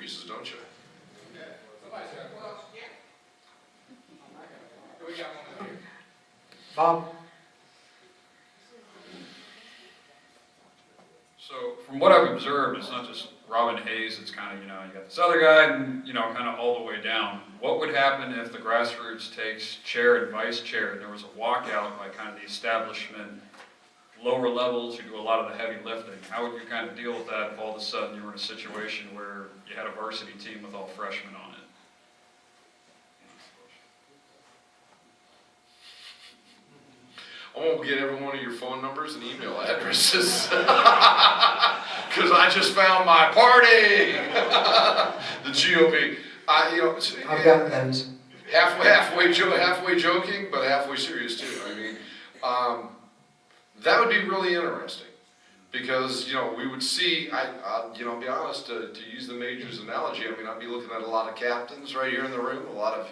pieces, don't you? Yeah. Somebody's got one else. Yeah. We got one here. Bob? So from what I've observed, it's not just Robin Hayes, it's kind of, you got this other guy and, kind of all the way down. What would happen if the grassroots takes chair and vice chair and there was a walkout by kind of the establishment, lower levels who do a lot of the heavy lifting? How would you kind of deal with that if all of a sudden you were in a situation where you had a varsity team with all freshmen on it? I won't get every one of your phone numbers and email addresses. Because I just found my party. The GOP. I've got those. Halfway joking, but halfway serious too. I mean, that would be really interesting. Because, we would see, I'll be honest, to use the Majors analogy, I'd be looking at a lot of captains right here in the room, a lot of,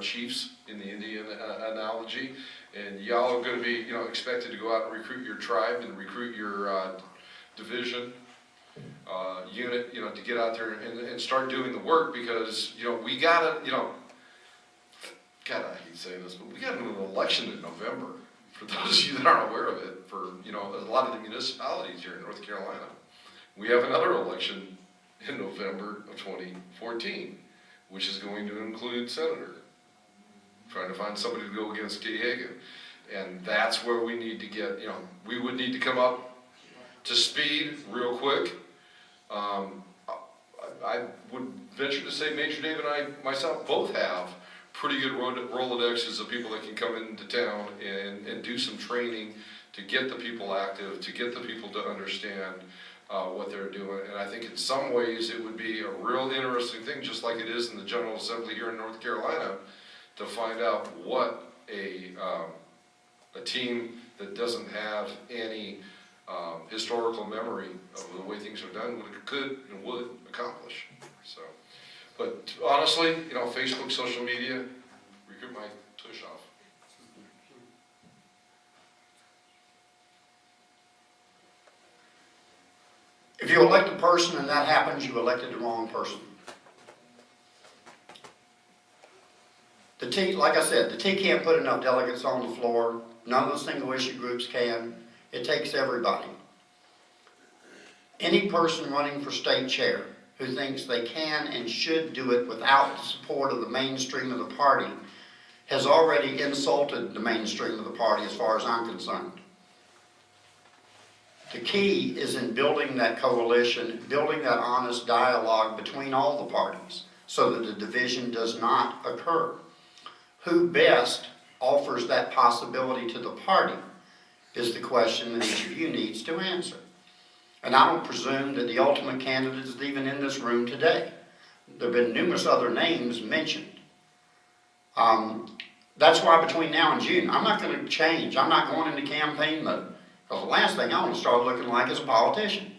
chiefs in the Indian analogy, and y'all are going to be, expected to go out and recruit your tribe and recruit your division, unit, to get out there and start doing the work because, we gotta, God, I hate saying this, but we got an election in November. For those of you that aren't aware of it, for a lot of the municipalities here in North Carolina, we have another election in November of 2014, which is going to include senator. Trying to find somebody to go against Kay Hagan, and that's where we need to get. We would need to come up to speed real quick. I would venture to say Major Dave and I myself both have pretty good Rolodexes of people that can come into town and do some training to get the people active, to get the people to understand what they're doing. And I think in some ways it would be a real interesting thing, just like it is in the General Assembly here in North Carolina, to find out what a team that doesn't have any historical memory of the way things are done could and would accomplish. So. But honestly, Facebook, social media, recruit my tush off. If you elect a person and that happens, you elected the wrong person. The T, like I said, the T can't put enough delegates on the floor. None of the single issue groups can. It takes everybody. Any person running for state chair who thinks they can and should do it without the support of the mainstream of the party has already insulted the mainstream of the party as far as I'm concerned. The key is in building that coalition, building that honest dialogue between all the parties so that the division does not occur. Who best offers that possibility to the party is the question that each of you needs to answer. And I don't presume that the ultimate candidate is even in this room today. There have been numerous other names mentioned. That's why between now and June, I'm not going to change. I'm not going into campaign mode. Because the last thing I want to start looking like is a politician.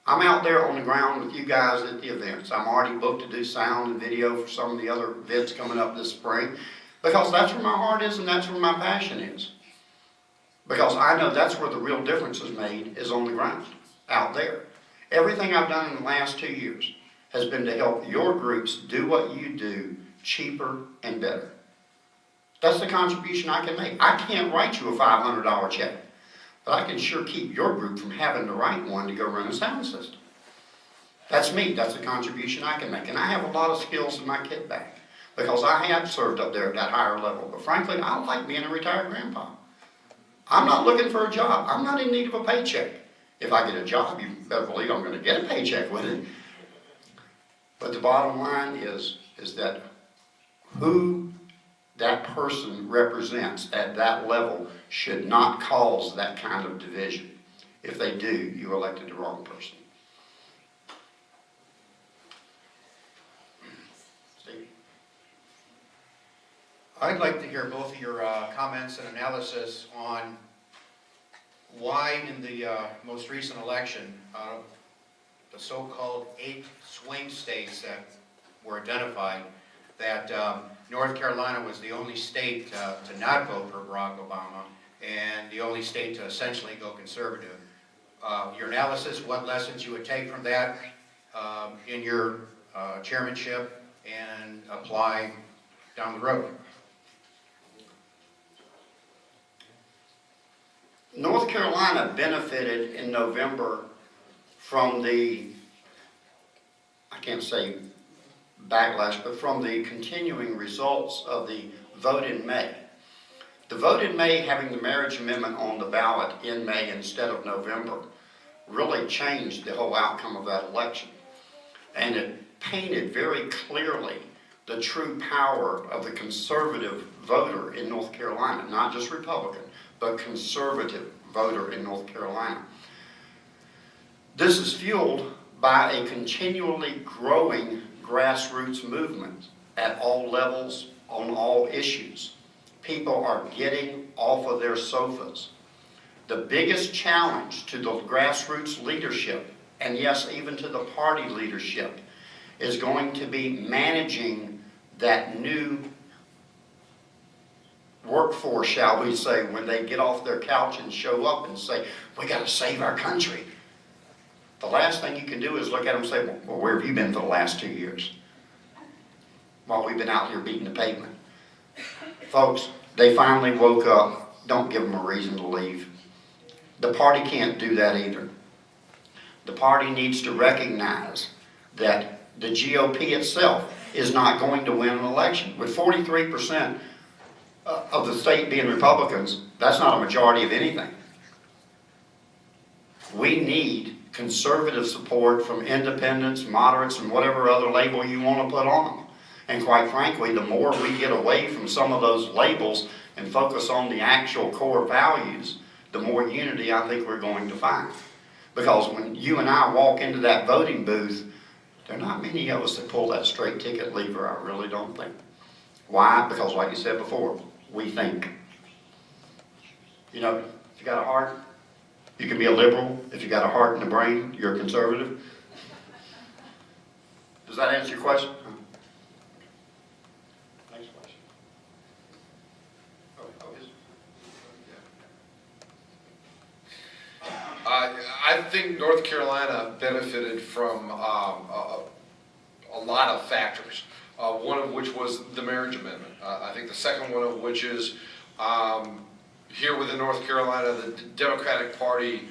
I'm out there on the ground with you guys at the events. I'm already booked to do sound and video for some of the other events coming up this spring. Because that's where my heart is and that's where my passion is. Because I know that's where the real difference is made, is on the ground, out there. Everything I've done in the last 2 years has been to help your groups do what you do cheaper and better. That's the contribution I can make. I can't write you a $500 check, but I can sure keep your group from having to write one to go run a sound system. That's me. That's the contribution I can make. And I have a lot of skills in my kit bag because I have served up there at that higher level. But frankly, I like being a retired grandpa. I'm not looking for a job. I'm not in need of a paycheck. If I get a job, you better believe I'm going to get a paycheck with it. But the bottom line is that who that person represents at that level should not cause that kind of division. If they do, you elected the wrong person. Steve? I'd like to hear both of your comments and analysis on why in the most recent election, the so-called 8 swing states that were identified, that North Carolina was the only state to not vote for Barack Obama and the only state to essentially go conservative. Your analysis, what lessons you would take from that, in your chairmanship and apply down the road? North Carolina benefited in November from the, I can't say backlash, but from the continuing results of the vote in May. The vote in May, having the marriage amendment on the ballot in May instead of November, really changed the whole outcome of that election. And it painted very clearly the true power of the conservative voter in North Carolina, not just Republican, but conservative voter in North Carolina. This is fueled by a continually growing grassroots movement at all levels, on all issues. People are getting off of their sofas. The biggest challenge to the grassroots leadership, and yes, even to the party leadership, is going to be managing that new workforce, shall we say, when they get off their couch and show up and say, we got to save our country. The last thing you can do is look at them and say, well, where have you been for the last 2 years? While we've been out here beating the pavement. Folks, they finally woke up. Don't give them a reason to leave. The party can't do that either. The party needs to recognize that the GOP itself is not going to win an election. With 43% of the state being Republicans, that's not a majority of anything. We need conservative support from independents, moderates, and whatever other label you want to put on them. And quite frankly, the more we get away from some of those labels and focus on the actual core values, the more unity I think we're going to find. Because when you and I walk into that voting booth, there are not many of us that pull that straight ticket lever, I really don't think. Why? Because like you said before, we think. You know, if you got a heart, you can be a liberal. If you got a heart and a brain, you're a conservative. Does that answer your question? Next question. I think North Carolina benefited from a lot of factors. One of which was the marriage amendment. I think the second one of which is here within North Carolina, the Democratic Party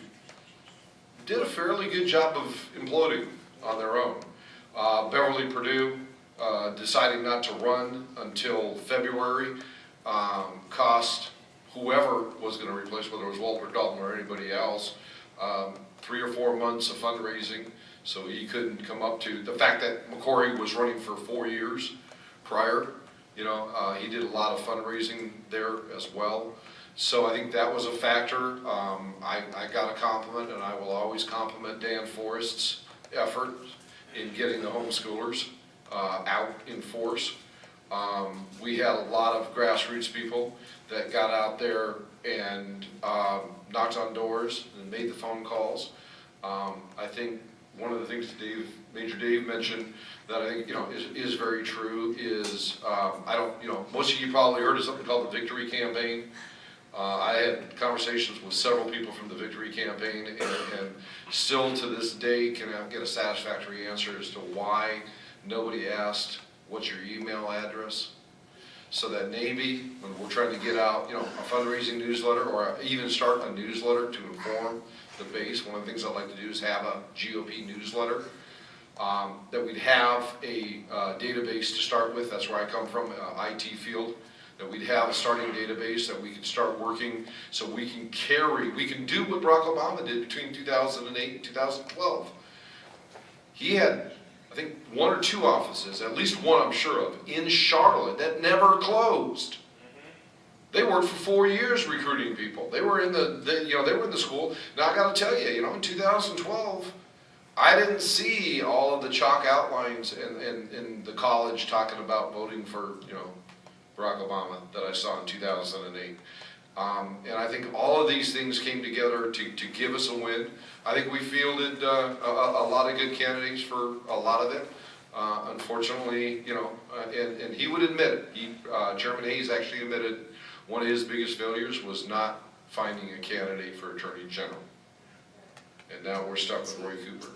did a fairly good job of imploding on their own. Beverly Perdue deciding not to run until February cost whoever was going to replace, whether it was Walter Dalton or anybody else, 3 or 4 months of fundraising. So he couldn't come up to the fact that McCory was running for 4 years prior. You know, he did a lot of fundraising there as well. So I think that was a factor. I got a compliment, and I will always compliment Dan Forrest's effort in getting the homeschoolers out in force. We had a lot of grassroots people that got out there and knocked on doors and made the phone calls. I think one of the things that Major Dave mentioned that I think is very true is most of you probably heard of something called the Victory Campaign. I had conversations with several people from the Victory Campaign, and still to this day cannot get a satisfactory answer as to why nobody asked what's your email address. So that maybe when we're trying to get out, a fundraising newsletter or even start a newsletter to inform the base, one of the things I'd like to do is have a GOP newsletter, that we'd have a database to start with. That's where I come from, IT field, that we'd have a starting database that we could start working so we can do what Barack Obama did between 2008 and 2012. He had, I think, 1 or 2 offices, at least one I'm sure of, in Charlotte that never closed. They worked for 4 years recruiting people. They were in they were in the school. Now I got to tell you, in 2012, I didn't see all of the chalk outlines in the college talking about voting for Barack Obama that I saw in 2008. And I think all of these things came together to give us a win. I think we fielded a lot of good candidates for a lot of it. Unfortunately, and he would admit it. Chairman Hayes actually admitted one of his biggest failures was not finding a candidate for Attorney General. And now we're stuck with Roy Cooper.